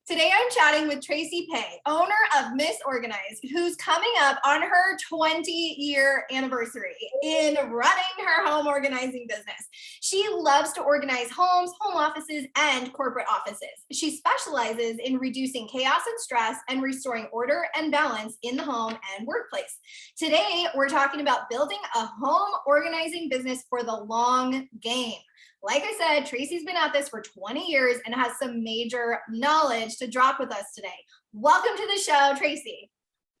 Today I'm chatting with Tracy Pay, owner of Miss Organized, who's coming up on her 20-year anniversary in running her home organizing business. She loves to organize homes, home offices, and corporate offices. She specializes in reducing chaos and stress and restoring order and balance in the home and workplace. Today, we're talking about building a home organizing business for the long game. Like I said, Tracy's been at this for 20 years and has some major knowledge to drop with us today. Welcome to the show, Tracy.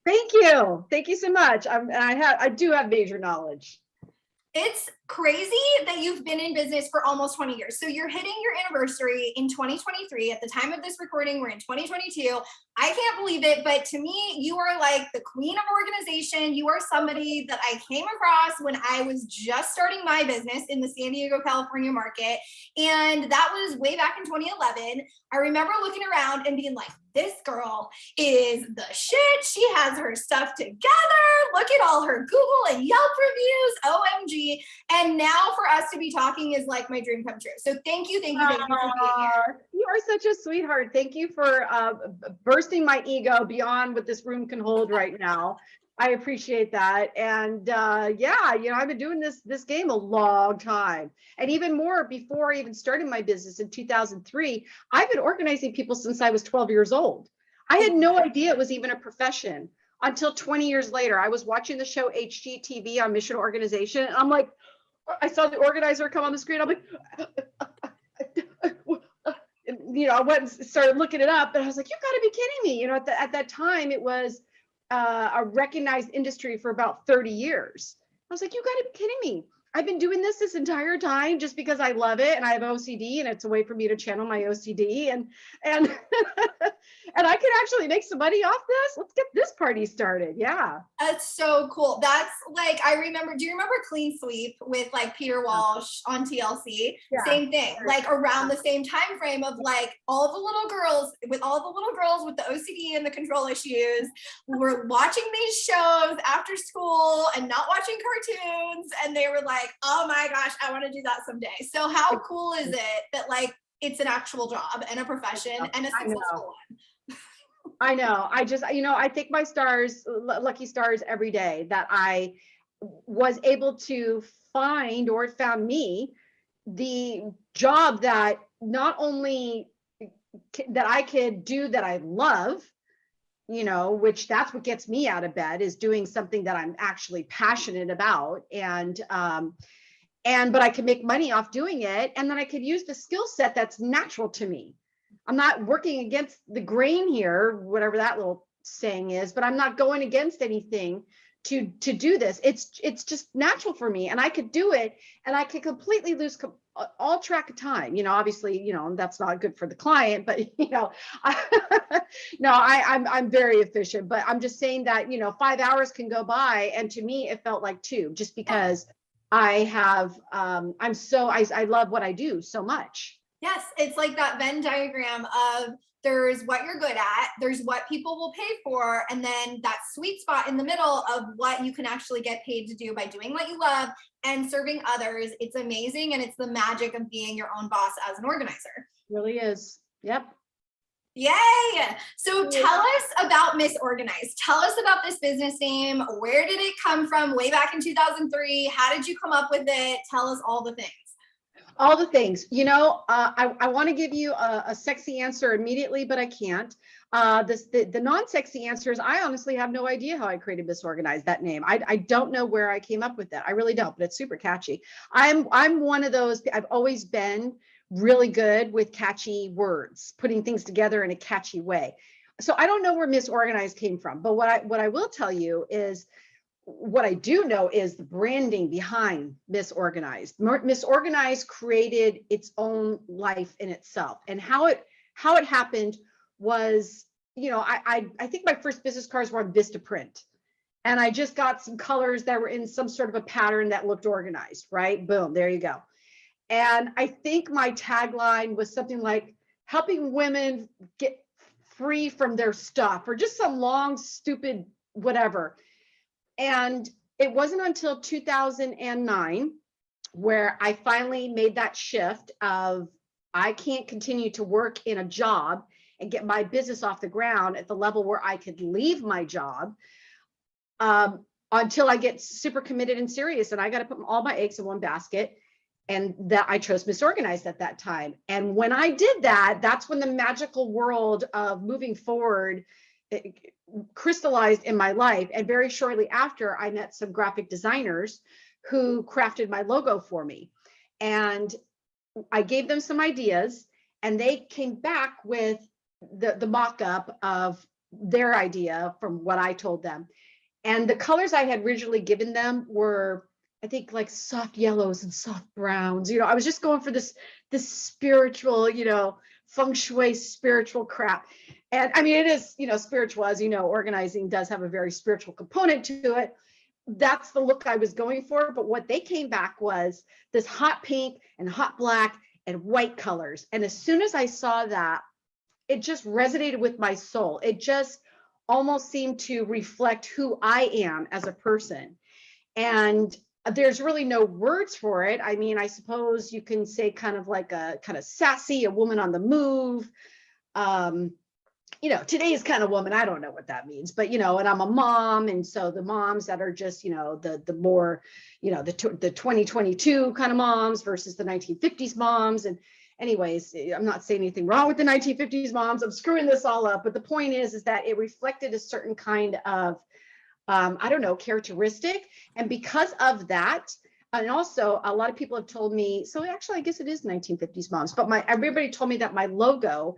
Thank you. Thank you so much. I do have major knowledge. It's crazy that you've been in business for almost 20 years. So you're hitting your anniversary in 2023. At the time of this recording, we're in 2022. I can't believe it, but to me, you are like the queen of organization. You are somebody that I came across when I was just starting my business in the San Diego, California market. And that was way back in 2011. I remember looking around and being like, this girl is the shit. She has her stuff together. Look at all her Google and Yelp reviews. OMG. And now for us to be talking is like my dream come true. So thank you for being here. You are such a sweetheart. Thank you for bursting my ego beyond what this room can hold right now. I appreciate that. And I've been doing this game a long time. And even more before I even started my business in 2003, I've been organizing people since I was 12 years old. I had no idea it was even a profession until 20 years later. I was watching the show HGTV on Mission Organization. And I'm like, I saw the organizer come on the screen. I'm like, I went and started looking it up, and I was like, you got to be kidding me. At that time, it was a recognized industry for about 30 years. I was like, you got to be kidding me. I've been doing this entire time just because I love it and I have OCD and it's a way for me to channel my OCD and and I can actually make some money off this. Let's get this party started. Yeah. That's so cool. That's like, do you remember Clean Sweep with like Peter Walsh on TLC? Yeah. Same thing, like around the same time frame of like all the little girls with the OCD and the control issues were watching these shows after school and not watching cartoons. And they were like, oh my gosh, I want to do that someday. So how cool is it that like it's an actual job and a profession and a successful one? I know. I thank my stars, lucky stars every day that I was able to find, or it found me, the job that not only that I could do that I love, which that's what gets me out of bed, is doing something that I'm actually passionate about. But I could make money off doing it. And then I could use the skill set that's natural to me. I'm not working against the grain here, whatever that little saying is, but I'm not going against anything to do this. It's just natural for me, and I could do it, and I could completely lose all track of time. Obviously, that's not good for the client, but I'm very efficient. But I'm just saying that 5 hours can go by, and to me, it felt like 2, just because I have I love what I do so much. Yes, it's like that Venn diagram of there's what you're good at, there's what people will pay for, and then that sweet spot in the middle of what you can actually get paid to do by doing what you love and serving others. It's amazing, and it's the magic of being your own boss as an organizer. It really is. Yep. Yay! So tell us about Miss Organized. Tell us about this business name. Where did it come from way back in 2003? How did you come up with it? Tell us all the things. All the things. I want to give you a sexy answer immediately, but I can't. The non-sexy answer is I honestly have no idea how I created Miss Organized, that name. I don't know where I came up with that. I really don't, but it's super catchy. I'm one of those, I've always been really good with catchy words, putting things together in a catchy way. So I don't know where Miss Organized came from, but what I will tell you is, what I do know is the branding behind Miss Organized. Miss Organized created its own life in itself, and how it happened was, I think my first business cards were on Vistaprint, and I just got some colors that were in some sort of a pattern that looked organized, right? Boom, there you go. And I think my tagline was something like helping women get free from their stuff, or just some long, stupid whatever. And it wasn't until 2009 where I finally made that shift of, I can't continue to work in a job and get my business off the ground at the level where I could leave my job, until I get super committed and serious. And I got to put all my eggs in one basket. And that I chose Misorganized at that time. And when I did that, that's when the magical world of moving forward crystallized in my life. And very shortly after, I met some graphic designers who crafted my logo for me. And I gave them some ideas, and they came back with the mock-up of their idea from what I told them. And the colors I had originally given them were, I think, like soft yellows and soft browns. I was just going for this spiritual, feng shui spiritual crap. And I mean, it is, spiritual, as organizing does have a very spiritual component to it. That's the look I was going for. But what they came back was this hot pink and hot black and white colors. And as soon as I saw that, it just resonated with my soul. It just almost seemed to reflect who I am as a person. And there's really no words for it. I mean, I suppose you can say kind of like a kind of sassy, a woman on the move. Today's kind of woman, I don't know what that means, but, and I'm a mom. And so the moms that are just, the more, the 2022 kind of moms versus the 1950s moms. And anyways, I'm not saying anything wrong with the 1950s moms. I'm screwing this all up. But the point is that it reflected a certain kind of, characteristic. And because of that, and also a lot of people have told me, so actually, I guess it is 1950s moms, but everybody told me that my logo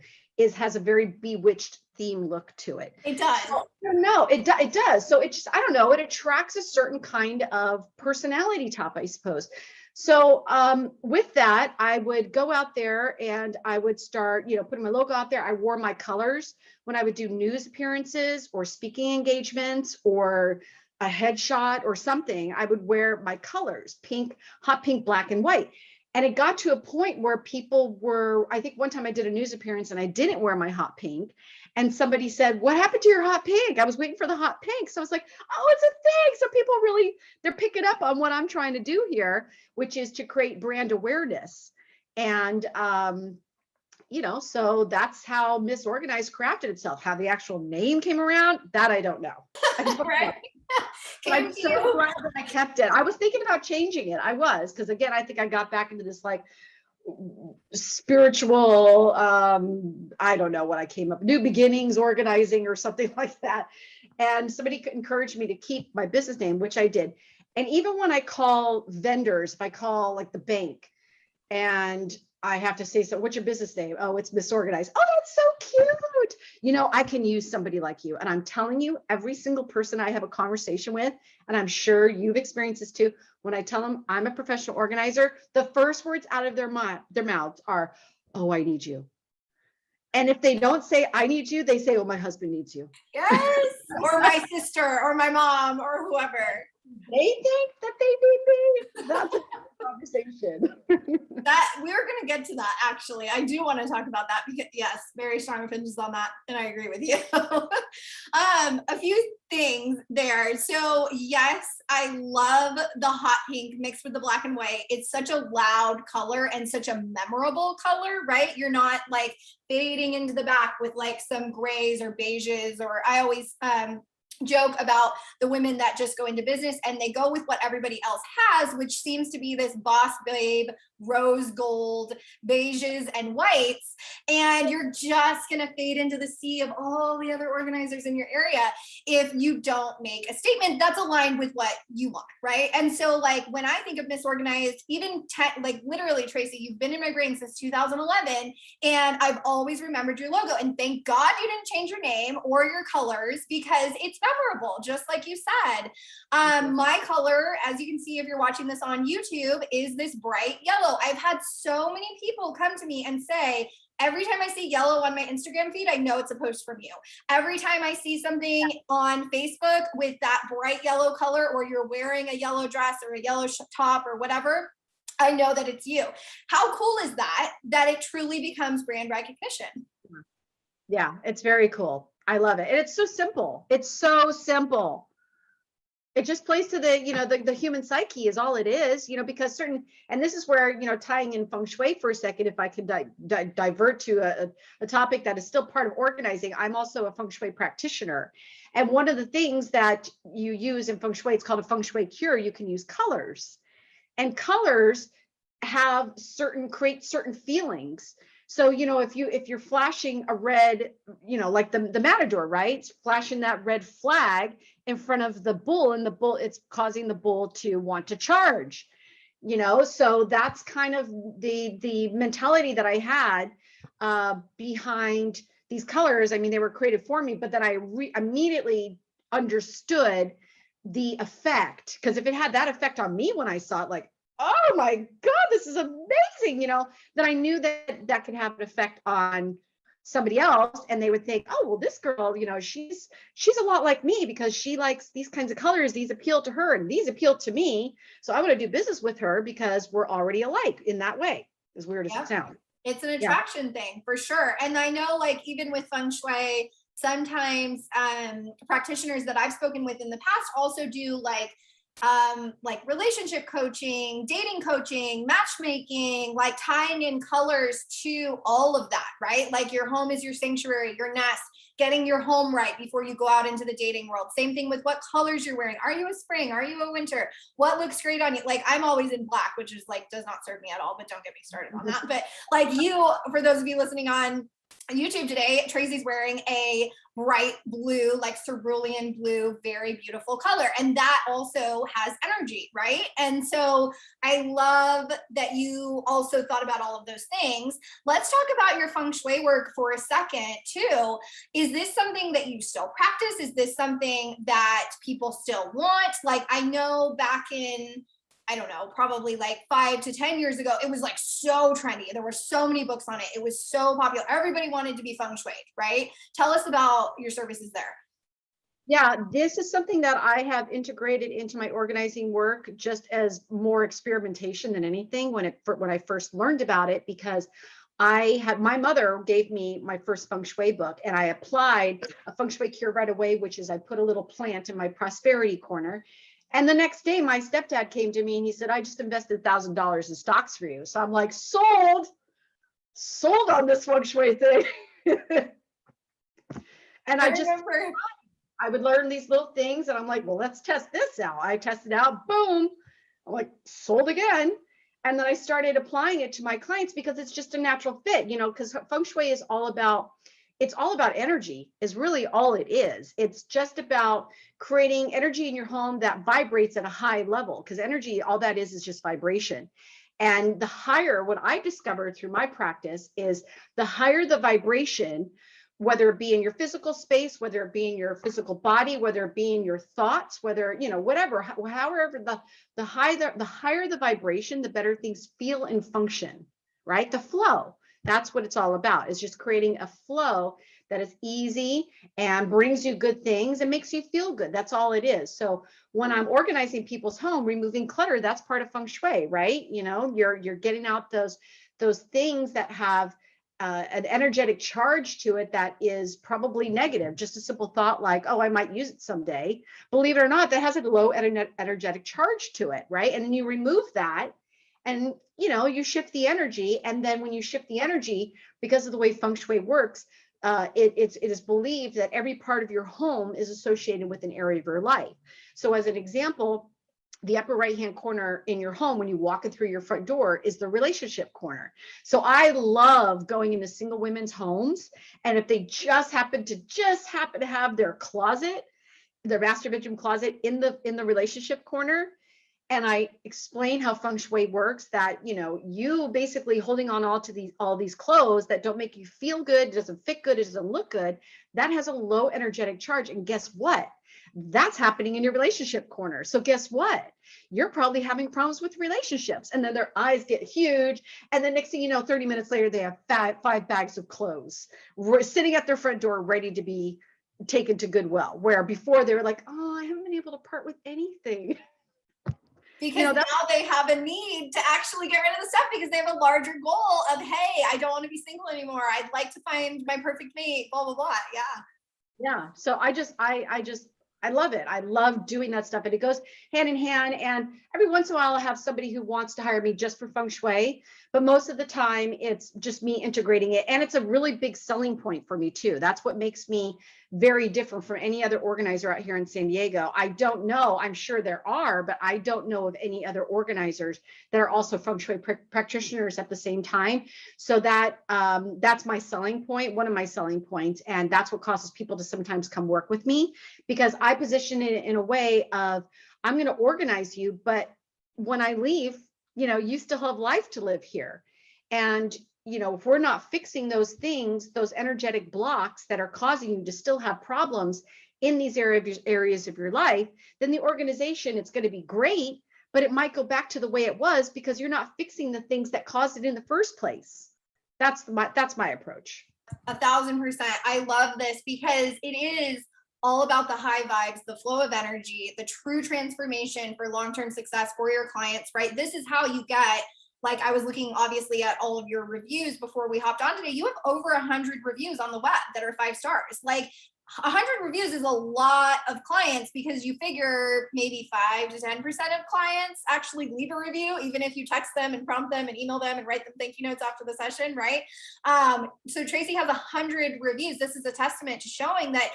has a very bewitched theme look to it. It does. No, it does. So it just, I don't know, it attracts a certain kind of personality type, I suppose. So with that, I would go out there and I would start, putting my logo out there. I wore my colors when I would do news appearances or speaking engagements or a headshot or something. I would wear my colors, pink, hot pink, black, and white. And it got to a point where people were, I think one time I did a news appearance and I didn't wear my hot pink. And somebody said, "What happened to your hot pink?" I was waiting for the hot pink. So I was like, oh, it's a thing. So people really, they're picking up on what I'm trying to do here, which is to create brand awareness. And, so that's how Misorganized crafted itself. How the actual name came around, that I don't know. I just Right. I'm so glad that I kept it. I was thinking about changing it. I was, because again, I think I got back into this like spiritual, I don't know what I came up, new beginnings organizing or something like that. And somebody encouraged me to keep my business name, which I did. And even when I call vendors, if I call like the bank and I have to say, so what's your business name? Oh, it's Misorganized. Oh, that's so cute. I can use somebody like you. And I'm telling you, every single person I have a conversation with, and I'm sure you've experienced this too, when I tell them I'm a professional organizer, the first words out of their mouths are, "Oh, I need you." And if they don't say I need you, they say, "Oh, my husband needs you." Yes. Or my sister or my mom or whoever. They think that they need me. That's a conversation. That we're going to get to that. Actually, I do want to talk about that because yes, very strong opinions on that. And I agree with you. A few things there. So yes, I love the hot pink mixed with the black and white. It's such a loud color and such a memorable color, right? You're not like fading into the back with like some grays or beiges, or I always, joke about the women that just go into business and they go with what everybody else has, which seems to be this boss babe, rose gold, beiges and whites. And you're just going to fade into the sea of all the other organizers in your area if you don't make a statement that's aligned with what you want, right? And so like when I think of Misorganized, even like literally, Tracy, you've been in my brain since 2011 and I've always remembered your logo. And thank God you didn't change your name or your colors because it's memorable, just like you said. My color, as you can see if you're watching this on YouTube, is this bright yellow. I've had so many people come to me and say, every time I see yellow on my Instagram feed, I know it's a post from you. Every time I see something on Facebook with that bright yellow color, or you're wearing a yellow dress or a yellow top or whatever, I know that it's you. How cool is that it truly becomes brand recognition? Yeah, it's very cool. I love it. And it's so simple. It's so simple. It just plays to the, the human psyche is all it is, because and this is where, tying in feng shui for a second, if I can divert to a topic that is still part of organizing. I'm also a feng shui practitioner. And one of the things that you use in feng shui, it's called a feng shui cure. You can use colors, and colors create certain feelings. So, if you're flashing a red, like the matador, right? Flashing that red flag in front of the bull, and the bull, it's causing the bull to want to charge, so that's kind of the mentality that I had behind these colors. I mean, they were created for me, but then I immediately understood the effect, because if it had that effect on me when I saw it, like, oh my God, this is amazing, then I knew that could have an effect on somebody else, and they would think, oh, well, this girl, she's a lot like me because she likes these kinds of colors. These appeal to her and these appeal to me. So I want to do business with her because we're already alike in that way, as weird as it sounds. It's an attraction thing for sure. And I know, like, even with feng shui, sometimes practitioners that I've spoken with in the past also do like relationship coaching, dating coaching, matchmaking, like tying in colors to all of that, right? Like your home is your sanctuary, your nest, getting your home right before you go out into the dating world. Same thing with what colors you're wearing. Are you a spring? Are you a winter? What looks great on you? Like, I'm always in black, which is like, does not serve me at all, but don't get me started on that. But like you, for those of you listening on YouTube today, Tracy's wearing a bright blue, like cerulean blue, very beautiful color. And that also has energy, right? And so I love that you also thought about all of those things. Let's talk about your feng shui work for a second too. Is this something that you still practice? Is this something that people still want? Like, I know back in, I don't know, probably like 5 to 10 years ago, it was like so trendy. There were so many books on it. It was so popular. Everybody wanted to be feng shui, right? Tell us about your services there. Yeah, this is something that I have integrated into my organizing work just as more experimentation than anything when I first learned about it, because my mother gave me my first feng shui book, and I applied a feng shui cure right away, which is I put a little plant in my prosperity corner. And the next day, my stepdad came to me and he said, I just invested $1,000 in stocks for you. So I'm like, sold on this feng shui thing. And I remember I would learn these little things, and I'm like, well, let's test this out. I tested out, boom. I'm like, sold again. And then I started applying it to my clients because it's just a natural fit, because feng shui is all about energy, is really all it is. It's just about creating energy in your home that vibrates at a high level, because energy, all that is just vibration. And the higher, what I discovered through my practice is the higher the vibration, whether it be in your physical space, whether it be in your physical body, whether it be in your thoughts, whether, whatever, however, the higher the vibration, the better things feel and function, right? The flow. That's what it's all about, is just creating a flow that is easy and brings you good things and makes you feel good. That's all it is. So when I'm organizing people's home, removing clutter, that's part of feng shui, right? You're getting out those things that have an energetic charge to it that is probably negative. Just a simple thought like, oh, I might use it someday. Believe it or not, that has a low energetic charge to it, right? And then you remove that, and you shift the energy. And then when you shift the energy, because of the way feng shui works, it is believed that every part of your home is associated with an area of your life. So as an example, the upper right-hand corner in your home, when you walk in through your front door, is the relationship corner. So I love going into single women's homes, and if they just happen to have their closet, their master bedroom closet in the relationship corner, and I explain how feng shui works, that you basically holding on all these clothes that don't make you feel good, doesn't fit good, it doesn't look good, that has a low energetic charge. And guess what? That's happening in your relationship corner. So guess what? You're probably having problems with relationships. And then their eyes get huge. And then next thing you know, 30 minutes later, they have 5 bags of clothes sitting at their front door, ready to be taken to Goodwill, where before they were like, oh, I haven't been able to part with anything. Because now they have a need to actually get rid of the stuff, because they have a larger goal of, hey, I don't want to be single anymore. I'd like to find my perfect mate, blah, blah, blah. Yeah. Yeah. So I just I love it. I love doing that stuff. And it goes hand in hand. And every once in a while, I'll have somebody who wants to hire me just for feng shui. But most of the time, it's just me integrating it. And it's a really big selling point for me, too. That's what makes me very different from any other organizer out here in San Diego. I don't know. I'm sure there are, but I don't know of any other organizers that are also feng shui practitioners at the same time. So that's my selling point, one of my selling points. And that's what causes people to sometimes come work with me, because I position it in a way of, I'm going to organize you, but when I leave, you still have life to live here. And if we're not fixing those things, those energetic blocks that are causing you to still have problems in these areas of your life, then the organization, it's going to be great, but it might go back to the way it was because you're not fixing the things that caused it in the first place. That's my approach. 1,000%. I love this because it is all about the high vibes, the flow of energy, the true transformation for long-term success for your clients, right? This is how you get, like, I was looking obviously at all of your reviews before we hopped on today. You have over 100 reviews on the web that are 5 stars. Like, 100 reviews is a lot of clients, because you figure maybe 5 to 10% of clients actually leave a review, even if you text them and prompt them and email them and write them thank you notes after the session, right? So Tracy has 100 reviews. This is a testament to showing that,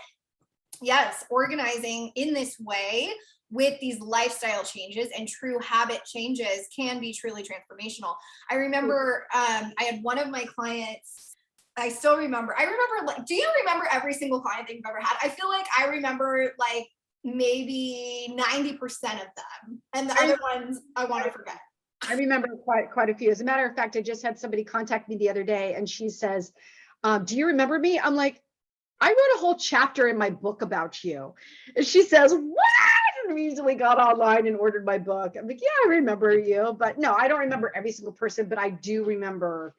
yes, organizing in this way with these lifestyle changes and true habit changes can be truly transformational. I remember I had one of my clients, I remember, like, do you remember every single client that you've ever had? I feel like I remember like maybe 90% of them, and the other ones I want to forget. I remember quite a few. As a matter of fact, I just had somebody contact me the other day, and she says, do you remember me? I'm like, I wrote a whole chapter in my book about you. And she says, what? And immediately got online and ordered my book. I'm like, yeah, I remember you. But no, I don't remember every single person, but I do remember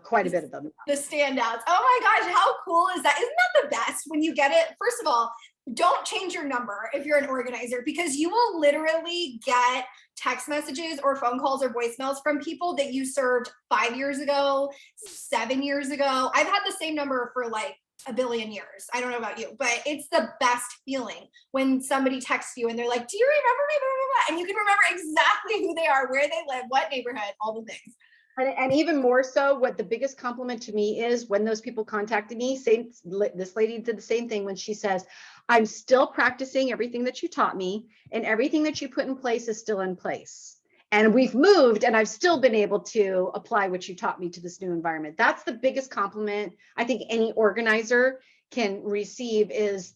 quite a bit of them. The standouts. Oh my gosh, how cool is that? Isn't that the best when you get it? First of all, don't change your number if you're an organizer, because you will literally get text messages or phone calls or voicemails from people that you served 5 years ago, 7 years ago. I've had the same number for like a billion years. I don't know about you, but it's the best feeling when somebody texts you and they're like, do you remember me? Blah, blah, blah. And you can remember exactly who they are, where they live, what neighborhood, all the things. And even more so, what the biggest compliment to me is when those people contacted me, this lady did the same thing when she says, I'm still practicing everything that you taught me, and everything that you put in place is still in place. And we've moved, and I've still been able to apply what you taught me to this new environment. That's the biggest compliment I think any organizer can receive, is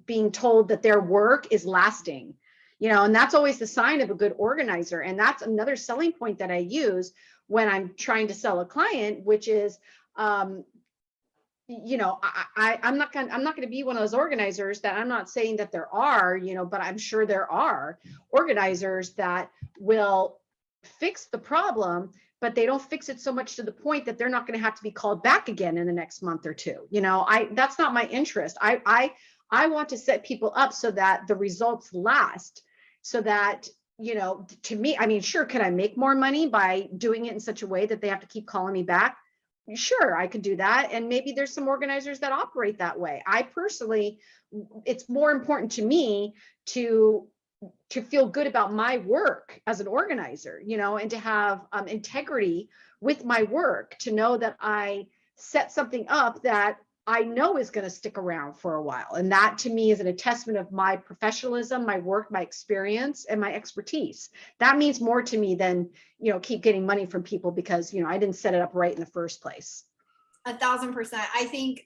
being told that their work is lasting. And that's always the sign of a good organizer. And that's another selling point that I use when I'm trying to sell a client, which is, I'm not going to be one of those organizers that, I'm not saying that there are, but I'm sure there are organizers that will fix the problem, but they don't fix it so much to the point that they're not going to have to be called back again in the next month or two. That's not my interest. I want to set people up so that the results last, so that, to me, I mean, sure, can I make more money by doing it in such a way that they have to keep calling me back? Sure, I could do that. And maybe there's some organizers that operate that way. I personally, it's more important to me to feel good about my work as an organizer, and to have integrity with my work, to know that I set something up that I know is going to stick around for a while. And that to me is an attestament of my professionalism, my work, my experience, and my expertise. That means more to me than, keep getting money from people because, I didn't set it up right in the first place. 1,000%. I think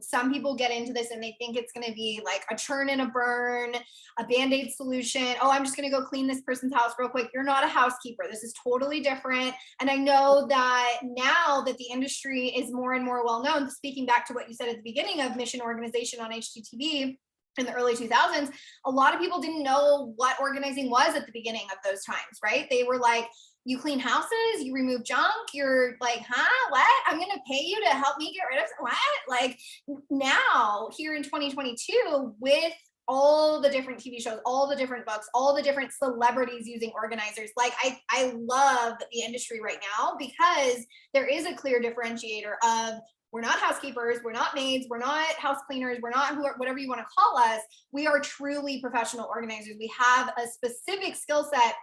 some people get into this and they think it's going to be like a churn and a burn, a Band-Aid solution. Oh, I'm just going to go clean this person's house real quick. You're not a housekeeper. This is totally different. And I know that now that the industry is more and more well known, speaking back to what you said at the beginning of mission organization on HGTV in the early 2000s, a lot of people didn't know what organizing was at the beginning of those times, right? They were like, you clean houses, you remove junk, you're like, huh, what? I'm going to pay you to help me get rid of what? Like, now here in 2022, with all the different TV shows, all the different books, all the different celebrities using organizers, like I love the industry right now because there is a clear differentiator of We're not housekeepers. We're not maids. We're not house cleaners. We're not whatever you want to call us. We are truly professional organizers. We have a specific skill set.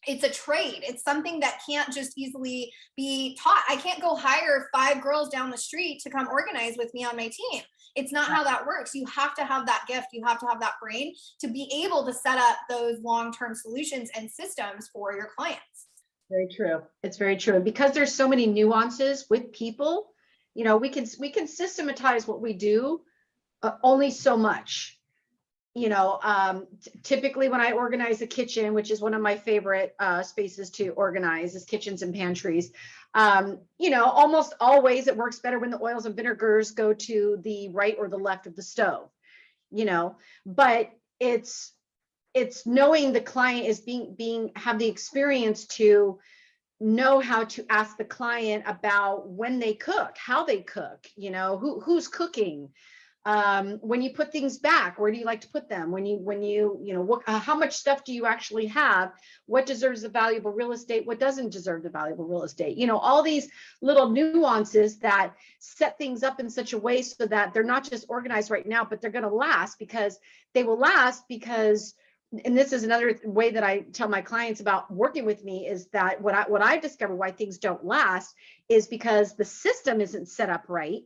It's a trade. It's something that can't just easily be taught. I can't go hire 5 girls down the street to come organize with me on my team. It's not how that works. You have to have that gift. You have to have that brain to be able to set up those long-term solutions and systems for your clients. Very true. It's very true. And because there's so many nuances with people, you know, we can systematize what we do only so much. You know, typically when I organize a kitchen, which is one of my favorite spaces to organize, is kitchens and pantries. You know, almost always it works better when the oils and vinegars go to the right or the left of the stove, you know, but it's knowing the client is have the experience to know how to ask the client about when they cook, how they cook, you know, who's cooking. When you put things back, where do you like to put them? When you know, how much stuff do you actually have? What deserves the valuable real estate? What doesn't deserve the valuable real estate? You know, all these little nuances that set things up in such a way so that they're not just organized right now, but they're going to last, because they will last because, and this is another way that I tell my clients about working with me, is that what I discovered why things don't last is because the system isn't set up right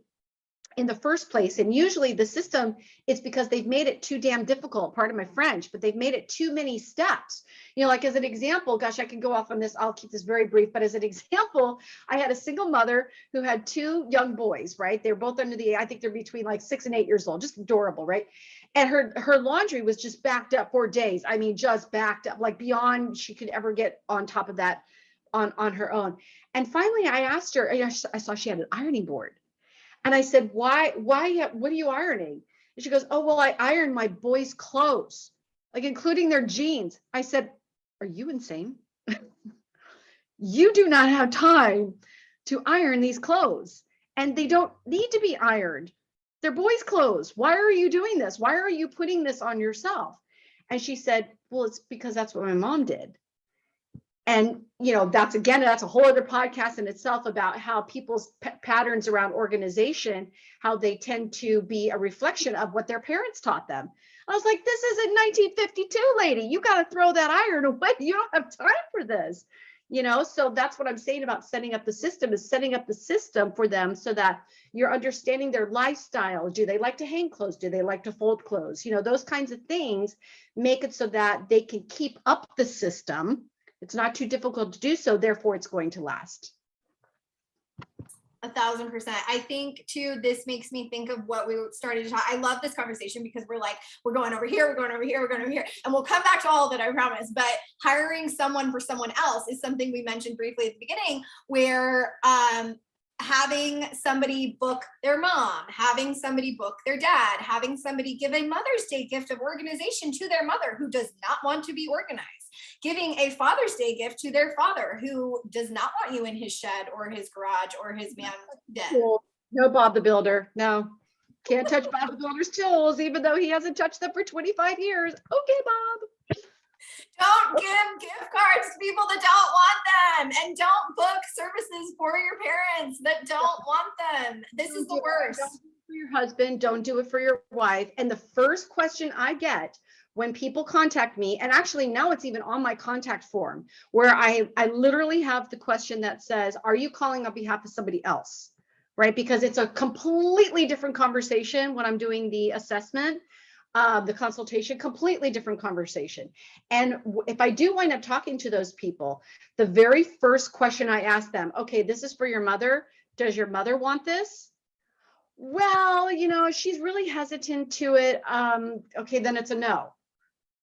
in the first place. And usually the system, it's because they've made it too damn difficult, pardon my French, but they've made it too many steps. You know, like as an example, gosh, I can go off on this, I'll keep this very brief, but as an example, I had a single mother who had 2 young boys, right? They're both under I think they're between like 6 and 8 years old, just adorable, right? And her laundry was just backed up for days. I mean, just backed up, like beyond she could ever get on top of that on her own. And finally I asked her, I saw she had an ironing board. And I said, why, what are you ironing? And she goes, oh, well, I iron my boys' clothes, like including their jeans. I said, are you insane? You do not have time to iron these clothes, and they don't need to be ironed. They're boys' clothes. Why are you doing this? Why are you putting this on yourself? And she said, well, it's because that's what my mom did. And, you know, that's a whole other podcast in itself about how people's patterns around organization, how they tend to be a reflection of what their parents taught them. I was like, this is a 1952 lady. You got to throw that iron away. You don't have time for this, you know? So that's what I'm saying about setting up the system, is setting up the system for them so that you're understanding their lifestyle. Do they like to hang clothes? Do they like to fold clothes? You know, those kinds of things make it so that they can keep up the system. It's not too difficult to do so, therefore it's going to last. 1,000%. I think too, this makes me think of what we started to talk. I love this conversation because we're going over here, we're going over here, we're going over here, and we'll come back to all of it, I promise. But hiring someone for someone else is something we mentioned briefly at the beginning, where having somebody book their mom, having somebody book their dad, having somebody give a Mother's Day gift of organization to their mother who does not want to be organized, giving a Father's Day gift to their father who does not want you in his shed or his garage or his man den. No Bob the Builder. No, can't touch Bob the Builder's tools, even though he hasn't touched them for 25 years. Okay, Bob. Don't give gift cards to people that don't want them, and don't book services for your parents that don't want them. This is the worst. Don't do it for your husband. Don't do it for your wife. And the first question I get when people contact me, and actually now it's even on my contact form, where I literally have the question that says, are you calling on behalf of somebody else? Right? Because it's a completely different conversation when I'm doing the assessment. The consultation, completely different conversation. And if I do wind up talking to those people, the very first question I ask them, okay, this is for your mother. Does your mother want this? Well, you know, she's really hesitant to it. Okay, then it's a no.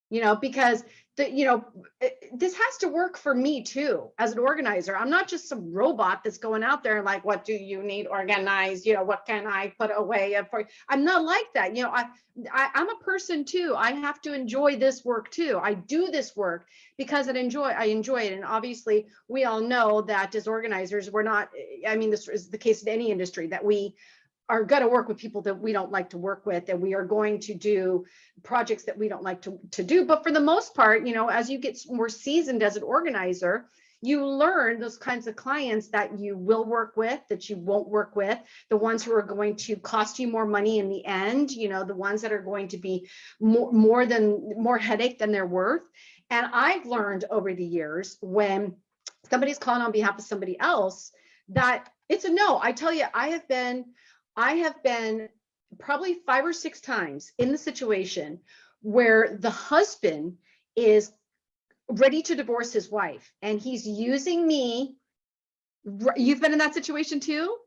You know, because this has to work for me too, as an organizer. I'm not just some robot that's going out there and like, what do you need organized? You know, what can I put away for? I'm not like that. You know, I'm a person too. I have to enjoy this work too. I do this work because I enjoy it. And obviously we all know that as organizers, we're not, I mean, this is the case in any industry, that we are going to work with people that we don't like to work with, and we are going to do projects that we don't like to do. But for the most part, you know, as you get more seasoned as an organizer, you learn those kinds of clients that you will work with, that you won't work with, the ones who are going to cost you more money in the end, the ones that are going to be more headache than they're worth. And I've learned over the years, when somebody's calling on behalf of somebody else, that it's a no. I tell you, I have been probably 5 or 6 times in the situation where the husband is ready to divorce his wife and he's using me. You've been in that situation too?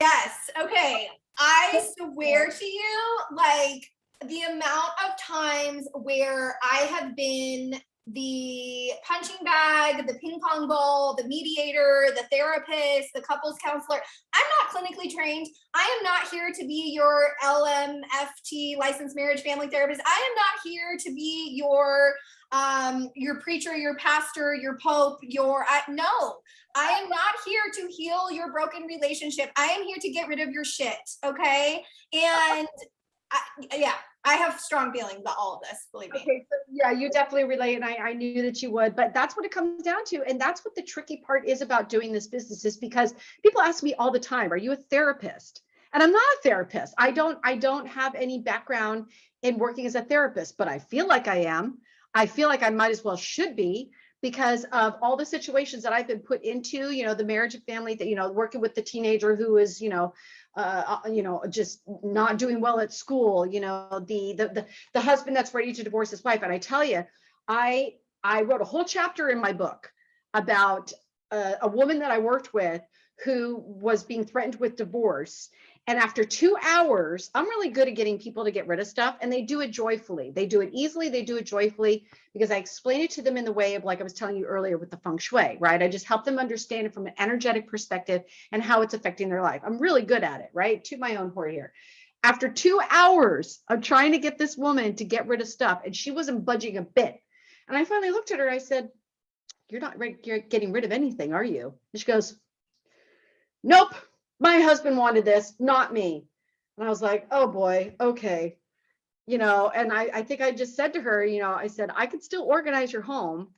Yes. Okay. I swear to you, like, the amount of times where I have been the punching bag, the ping pong ball, the mediator, the therapist, the couples counselor. I'm not clinically trained. I am not here to be your LMFT, licensed marriage family therapist. I am not here to be your preacher, your pastor, your pope, no. I am not here to heal your broken relationship. I am here to get rid of your shit. Okay. And I have strong feelings about all of this, believe me. Okay, so yeah, you definitely relate, and I knew that you would, but that's what it comes down to. And that's what the tricky part is about doing this business, is because people ask me all the time, are you a therapist? And I'm not a therapist. I don't have any background in working as a therapist, but I feel like I am. I feel like I might as well should be, because of all the situations that I've been put into, the marriage and family, that, working with the teenager who is, just not doing well at school, the husband that's ready to divorce his wife. And I tell you, I wrote a whole chapter in my book about a woman that I worked with who was being threatened with divorce. And after 2 hours, I'm really good at getting people to get rid of stuff, and they do it joyfully. They do it easily. They do it joyfully, because I explain it to them in the way of, like I was telling you earlier with the feng shui, right? I just help them understand it from an energetic perspective and how it's affecting their life. I'm really good at it, right? To my own horn here. After 2 hours of trying to get this woman to get rid of stuff, and she wasn't budging a bit. And I finally looked at her, I said, you're getting rid of anything, are you? And she goes, nope. My husband wanted this, not me. And I was like, oh boy, okay. And I think I just said to her, I said, I could still organize your home,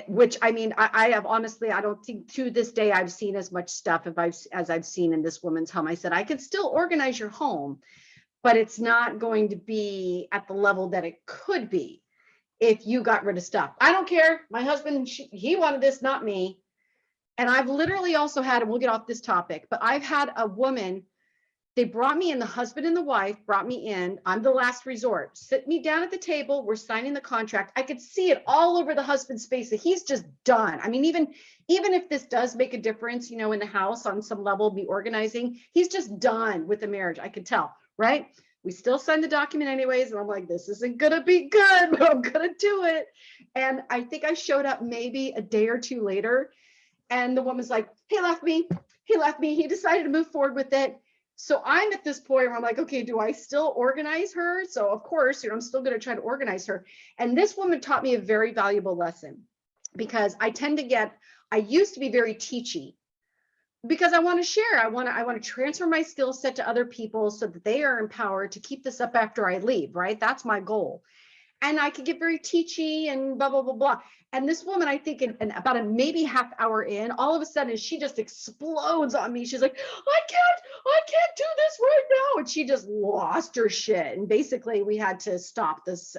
which, I mean, I have, honestly, I don't think to this day I've seen as much stuff as I've seen in this woman's home. I said, I could still organize your home, but it's not going to be at the level that it could be if you got rid of stuff. I don't care. My husband, he wanted this, not me. And I've literally also had, and we'll get off this topic, but I've had a woman, they brought me in, the husband and the wife brought me in. I'm the last resort. Sit me down at the table. We're signing the contract. I could see it all over the husband's face that he's just done. I mean, even if this does make a difference, in the house on some level, be organizing, he's just done with the marriage. I could tell, right? We still signed the document anyways. And I'm like, this isn't going to be good, but I'm going to do it. And I think I showed up maybe a day or two later. And the woman's like, he left me. He decided to move forward with it. So I'm at this point where I'm like, okay, do I still organize her? So of course, I'm still going to try to organize her. And this woman taught me a very valuable lesson, because I used to be very teachy, because I want to share. I want to transfer my skill set to other people so that they are empowered to keep this up after I leave, right? That's my goal. And I could get very teachy and blah, blah, blah, blah. And this woman, I think in about a maybe half hour in, all of a sudden she just explodes on me. She's like, I can't do this right now. And she just lost her shit. And basically we had to stop this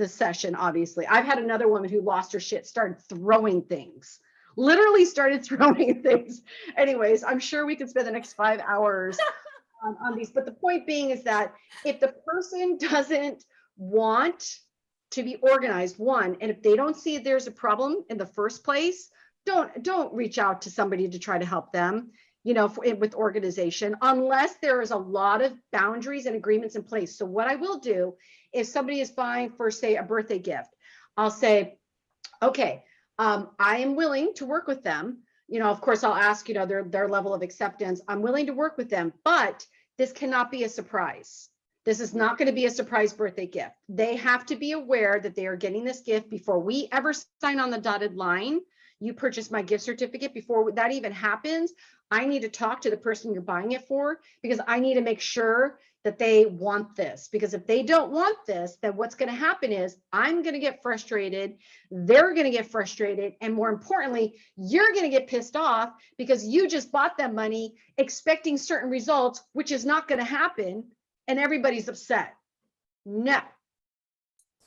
session, obviously. I've had another woman who lost her shit, started throwing things. Literally started throwing things. Anyways, I'm sure we could spend the next 5 hours on these. But the point being is that if the person doesn't want to be organized, one, and if they don't see there's a problem in the first place, don't reach out to somebody to try to help them, with organization, unless there is a lot of boundaries and agreements in place. So what I will do, if somebody is buying for, say, a birthday gift, I'll say, okay, I am willing to work with them. Of course, I'll ask, their level of acceptance. I'm willing to work with them, but this cannot be a surprise. This is not going to be a surprise birthday gift. They have to be aware that they are getting this gift before we ever sign on the dotted line. You purchase my gift certificate. Before that even happens, I need to talk to the person you're buying it for, because I need to make sure that they want this. Because if they don't want this, then what's going to happen is I'm going to get frustrated. They're going to get frustrated. And more importantly, you're going to get pissed off because you just bought them money expecting certain results, which is not going to happen. And everybody's upset. No.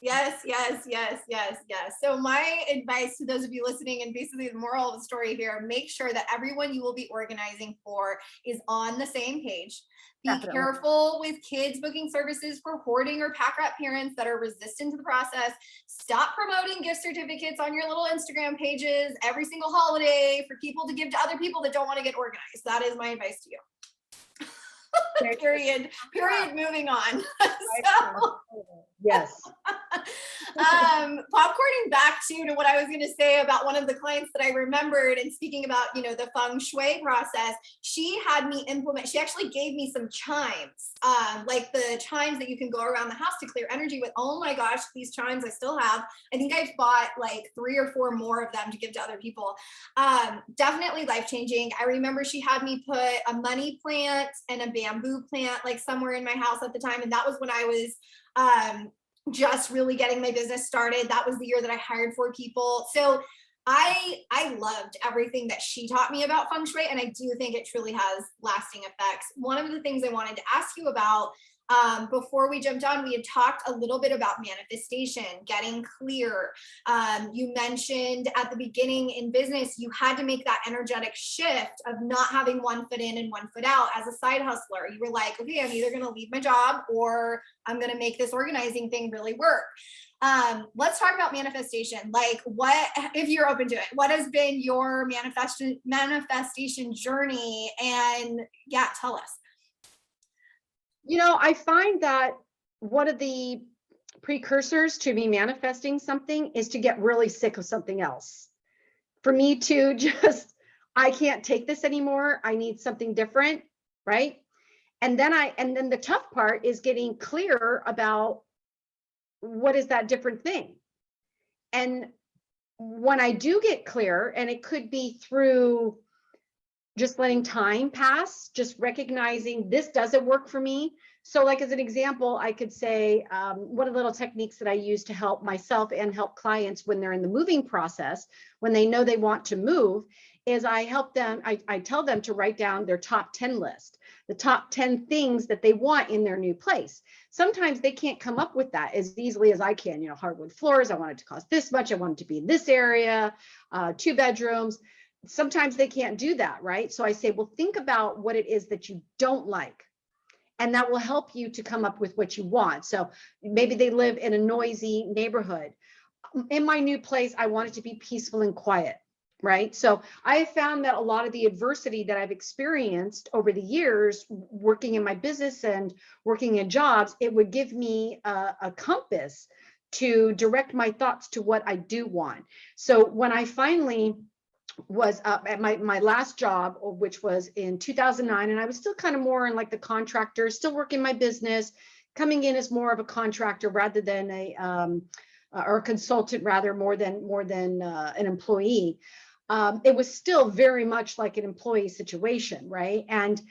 Yes, yes, yes, yes, yes. So my advice to those of you listening, and basically the moral of the story here, make sure that everyone you will be organizing for is on the same page. Be Definitely. careful with kids booking services for hoarding or pack rat parents that are resistant to the process. Stop promoting gift certificates on your little Instagram pages every single holiday for people to give to other people that don't want to get organized. That is my advice to you. Period. Moving on. So, yes. Popcorning back to what I was going to say about one of the clients that I remembered, and speaking about, the feng shui process, she had me implement, she actually gave me some chimes, like the chimes that you can go around the house to clear energy with. Oh my gosh, these chimes I still have. I think I've bought like 3 or 4 more of them to give to other people. Definitely life-changing. I remember she had me put a money plant and a bamboo plant like somewhere in my house at the time. And that was when I was just really getting my business started. That was the year that I hired 4 people. So I loved everything that she taught me about feng shui, and I do think it truly has lasting effects. One of the things I wanted to ask you about, before we jumped on, we had talked a little bit about manifestation, getting clear. You mentioned at the beginning in business, you had to make that energetic shift of not having one foot in and one foot out as a side hustler. You were like, okay, I'm either going to leave my job or I'm going to make this organizing thing really work. Let's talk about manifestation. Like, what, if you're open to it, what has been your manifestation journey? And yeah, tell us. I find that one of the precursors to me manifesting something is to get really sick of something else. For me to just, I can't take this anymore. I need something different, right? And then the tough part is getting clear about what is that different thing. And when I do get clear, and it could be through just letting time pass, just recognizing this doesn't work for me. So like as an example, I could say one of the little techniques that I use to help myself and help clients when they're in the moving process, when they know they want to move, is I help them, I tell them to write down their top 10 list, the top 10 things that they want in their new place. Sometimes they can't come up with that as easily as I can. Hardwood floors, I want it to cost this much, I want it to be in this area, 2 bedrooms. Sometimes they can't do that, right? So I say, well, think about what it is that you don't like, and that will help you to come up with what you want. So maybe they live in a noisy neighborhood. In my new place, I want it to be peaceful and quiet, right? So I have found that a lot of the adversity that I've experienced over the years working in my business and working in jobs, it would give me a compass to direct my thoughts to what I do want. So when I finally was at my last job, which was in 2009, and I was still kind of more in like the contractor, still working my business, coming in as more of a contractor rather than or a consultant, rather more than an employee. It was still very much like an employee situation, right? And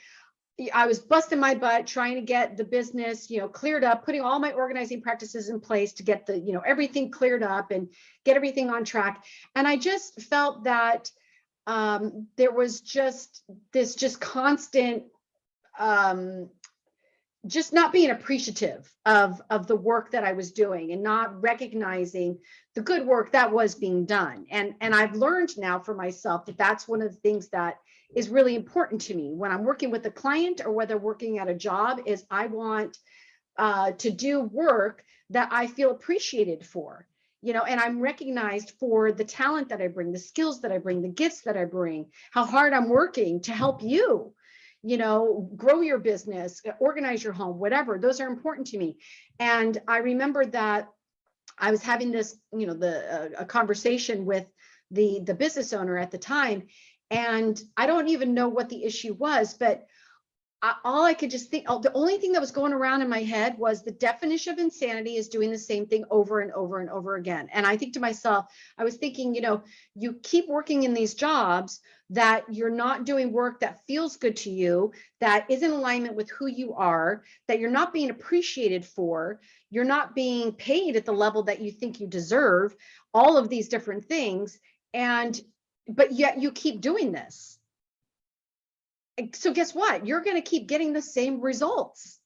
I was busting my butt trying to get the business, cleared up, putting all my organizing practices in place to get the, everything cleared up and get everything on track. And I just felt that there was just this constant, just not being appreciative of the work that I was doing and not recognizing the good work that was being done. And I've learned now for myself that that's one of the things that is really important to me when I'm working with a client or whether working at a job, is I want to do work that I feel appreciated for, and I'm recognized for the talent that I bring, the skills that I bring, the gifts that I bring, how hard I'm working to help you, grow your business, organize your home, whatever. Those are important to me. And I remember that I was having this, a conversation with the business owner at the time. And I don't even know what the issue was, but all I could just think, the only thing that was going around in my head was the definition of insanity is doing the same thing over and over and over again. And I think to myself, I was thinking, you keep working in these jobs that you're not doing work that feels good to you, that is in alignment with who you are, that you're not being appreciated for, you're not being paid at the level that you think you deserve, all of these different things. But yet you keep doing this. So guess what? You're going to keep getting the same results.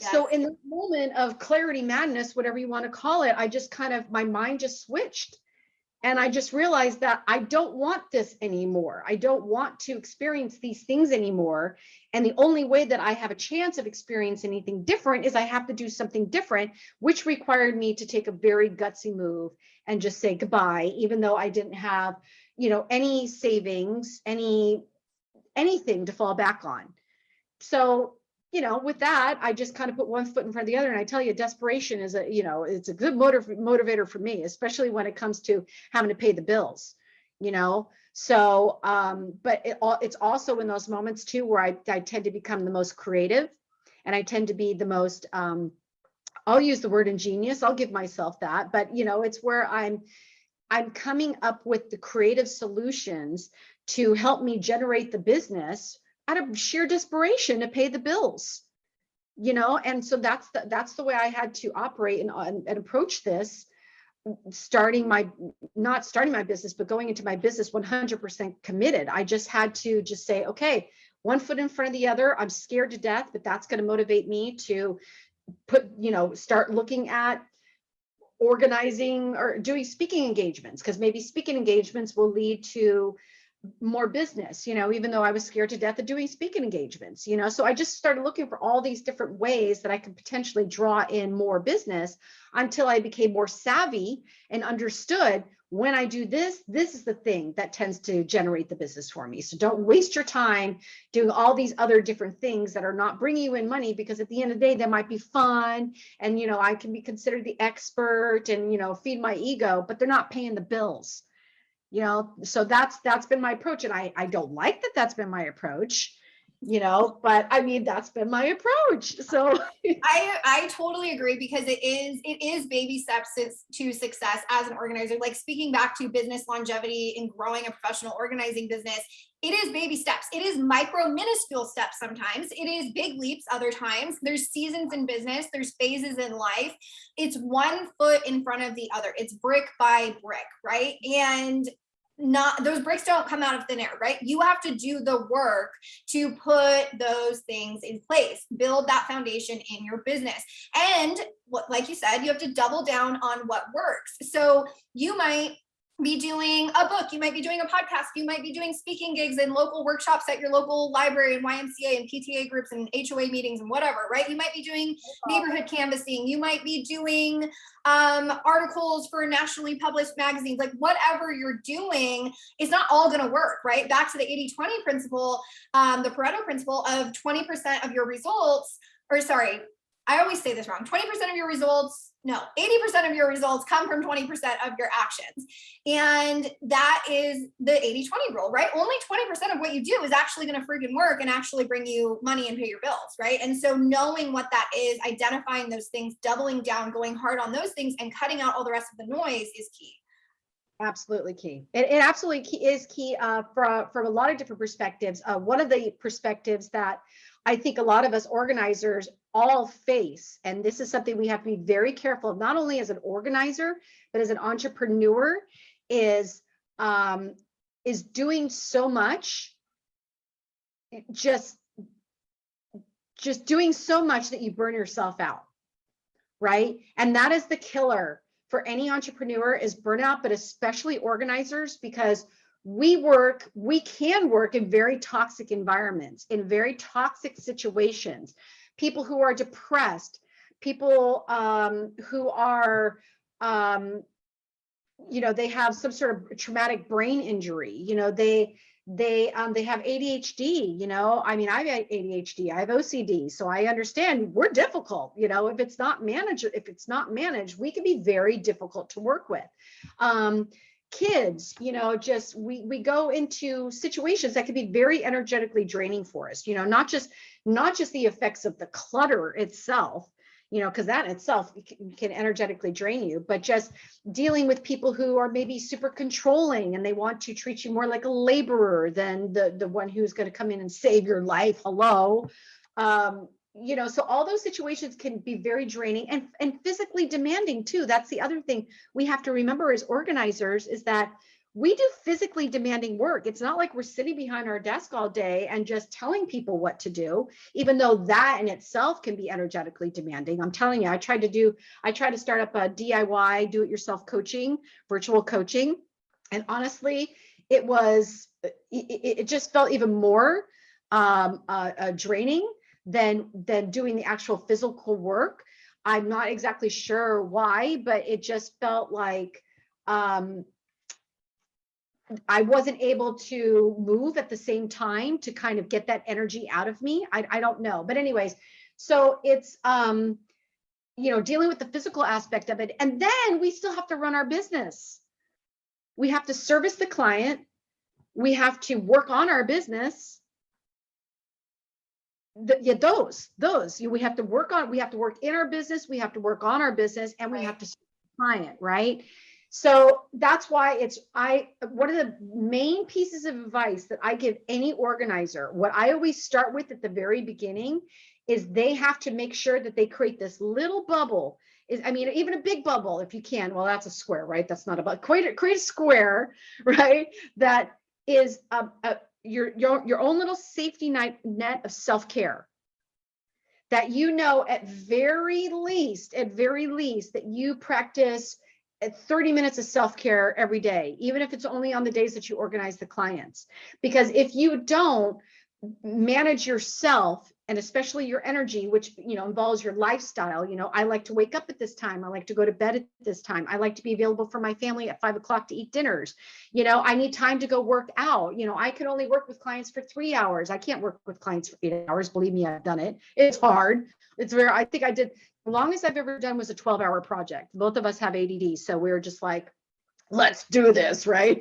Yes. So in the moment of clarity madness, whatever you want to call it, I just my mind just switched. And I just realized that I don't want this anymore. I don't want to experience these things anymore. And the only way that I have a chance of experiencing anything different is I have to do something different, which required me to take a very gutsy move and just say goodbye, even though I didn't have, any savings, anything to fall back on. So, with that, I just kind of put one foot in front of the other. And I tell you, desperation is it's a good motivator for me, especially when it comes to having to pay the bills, So, but it's also in those moments too, where I tend to become the most creative, and I tend to be the most, I'll use the word ingenious. I'll give myself that, but it's where I'm coming up with the creative solutions to help me generate the business out of sheer desperation to pay the bills, and so that's the way I had to operate and approach this, not starting my business, but going into my business 100% committed. I just had to just say, okay, one foot in front of the other. I'm scared to death, but that's going to motivate me to start looking at organizing or doing speaking engagements, because maybe speaking engagements will lead to more business, even though I was scared to death of doing speaking engagements, so I just started looking for all these different ways that I could potentially draw in more business until I became more savvy and understood, when I do this is the thing that tends to generate the business for me. So don't waste your time doing all these other different things that are not bringing you in money, because at the end of the day, they might be fun. And, I can be considered the expert and, feed my ego, but they're not paying the bills. So that's been my approach. And I don't like that that's been my approach, but I mean, that's been my approach. So I totally agree, because it is baby steps to success as an organizer. Like, speaking back to business longevity and growing a professional organizing business, it is baby steps. It is micro minuscule steps. Sometimes it is big leaps. Other times there's seasons in business. There's phases in life. It's one foot in front of the other. It's brick by brick, right? And those bricks don't come out of thin air, right? You have to do the work to put those things in place, build that foundation in your business. And like you said, you have to double down on what works. So you might be doing a book, you might be doing a podcast, you might be doing speaking gigs and local workshops at your local library and YMCA and PTA groups and HOA meetings and whatever, right? You might be doing neighborhood canvassing, you might be doing articles for nationally published magazines. Like, whatever you're doing is not all going to work, right? Back to the 80-20 principle, the Pareto principle of 20% of your results, or sorry, I always say this wrong. 20% of your results, no, 80% of your results come from 20% of your actions. And that is the 80-20 rule, right? Only 20% of what you do is actually going to freaking work and actually bring you money and pay your bills, right? And so knowing what that is, identifying those things, doubling down, going hard on those things, and cutting out all the rest of the noise is key. Absolutely key. It absolutely is key from a lot of different perspectives. One of the perspectives that I think a lot of us organizers all face, and this is something we have to be very careful of, not only as an organizer, but as an entrepreneur, is doing so much, just doing so much that you burn yourself out, right? And that is the killer for any entrepreneur, is burnout, but especially organizers, because we can work in very toxic environments, in very toxic situations. People who are depressed, people who are, they have some sort of traumatic brain injury. They have ADHD. I mean, I have ADHD, I have OCD, so I understand we're difficult. If it's not managed, we can be very difficult to work with. kids, just we go into situations that can be very energetically draining for us, not just the effects of the clutter itself, because that in itself can energetically drain you, but just dealing with people who are maybe super controlling and they want to treat you more like a laborer than the one who's going to come in and save your life. Hello. So all those situations can be very draining and physically demanding too. That's the other thing we have to remember as organizers, is that we do physically demanding work. It's not like we're sitting behind our desk all day and just telling people what to do, even though that in itself can be energetically demanding. I'm telling you, I tried to start up a DIY, do-it-yourself coaching, virtual coaching. And honestly, it just felt even more draining than doing the actual physical work. I'm not exactly sure why, but it just felt like I wasn't able to move at the same time to kind of get that energy out of me. I don't know. But anyways, so it's, dealing with the physical aspect of it. And then we still have to run our business. We have to service the client. We have to work on our business. We have to work in our business. We have to work on our business, and we have to serve the client, right? So that's why one of the main pieces of advice that I give any organizer, what I always start with at the very beginning, is they have to make sure that they create this little bubble. Even a big bubble if you can. Well, that's a square, right? That's not about create a square, right? That is your own little safety net of self-care. That at very least that you practice 30 minutes of self-care every day, even if it's only on the days that you organize the clients. Because if you don't manage yourself, and especially your energy, which involves your lifestyle, I like to wake up at this time, I like to go to bed at this time, I like to be available for my family at 5 o'clock to eat dinners, I need time to go work out, I can only work with clients for 3 hours. I can't work with clients for 8 hours. Believe me, I've done it. It's hard. I think I did, the longest I've ever done was a 12-hour project. Both of us have ADD, so we were just like, let's do this, right?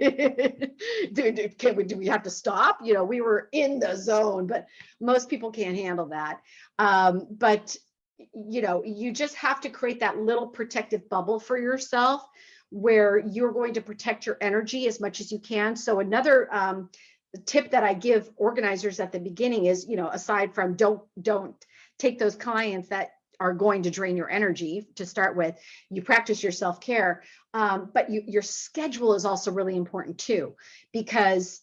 Do we have to stop? We were in the zone, but most people can't handle that. But you just have to create that little protective bubble for yourself where you're going to protect your energy as much as you can. So another tip that I give organizers at the beginning is, aside from don't take those clients that are going to drain your energy to start with, you practice your self-care, but your schedule is also really important too, because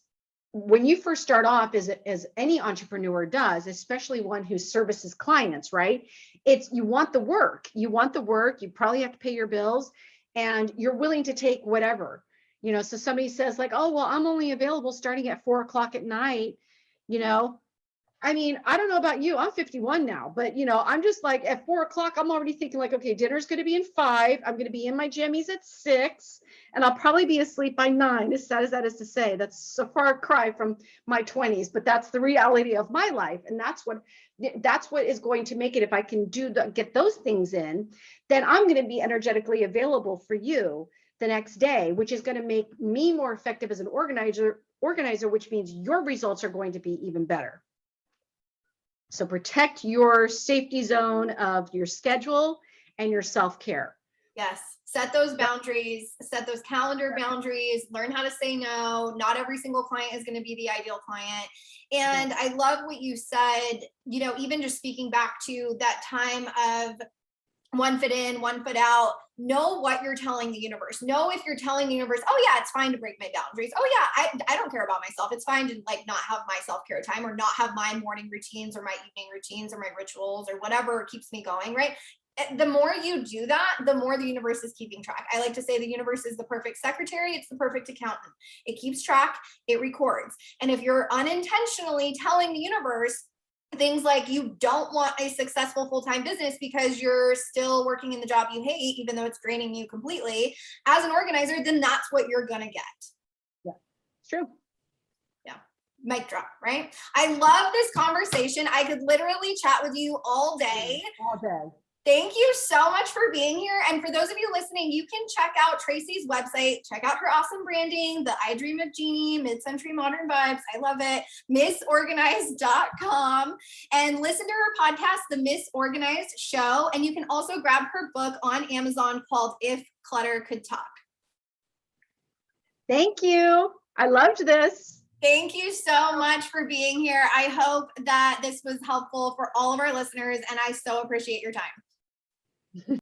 when you first start off, as any entrepreneur does, especially one who services clients, right? You want the work, you probably have to pay your bills, and you're willing to take whatever, so somebody says like, oh, well, I'm only available starting at 4 o'clock at night, I don't know about you, I'm 51 now, but I'm just like at 4 o'clock, I'm already thinking like, okay, dinner's going to be in 5. I'm going to be in my jammies at 6, and I'll probably be asleep by 9. As sad as that is to say, that's a far cry from my 20s, but that's the reality of my life. And that's what is going to make it. If I can get those things in, then I'm going to be energetically available for you the next day, which is going to make me more effective as an organizer, which means your results are going to be even better. So protect your safety zone of your schedule and your self-care. Yes. Set those boundaries, set those calendar boundaries, learn how to say no. Not every single client is going to be the ideal client. And I love what you said, even just speaking back to that time of one foot in, one foot out. Know what you're telling the universe. Know if you're telling the universe, oh yeah, it's fine to break my boundaries. Oh yeah, I don't care about myself. It's fine to not have my self-care time, or not have my morning routines or my evening routines or my rituals or whatever keeps me going, right? The more you do that, the more the universe is keeping track. I like to say the universe is the perfect secretary. It's the perfect accountant. It keeps track, it records. And if you're unintentionally telling the universe things like you don't want a successful full-time business because you're still working in the job you hate, even though it's draining you completely, as an organizer, then that's what you're going to get. Yeah, it's true. Yeah. Mic drop, right? I love this conversation. I could literally chat with you all day. All day. Thank you so much for being here. And for those of you listening, you can check out Tracy's website, check out her awesome branding, the I Dream of Jeannie, Mid-Century Modern Vibes. I love it. MissOrganized.com, and listen to her podcast, The Misorganized Show. And you can also grab her book on Amazon called If Clutter Could Talk. Thank you. I loved this. Thank you so much for being here. I hope that this was helpful for all of our listeners, and I so appreciate your time.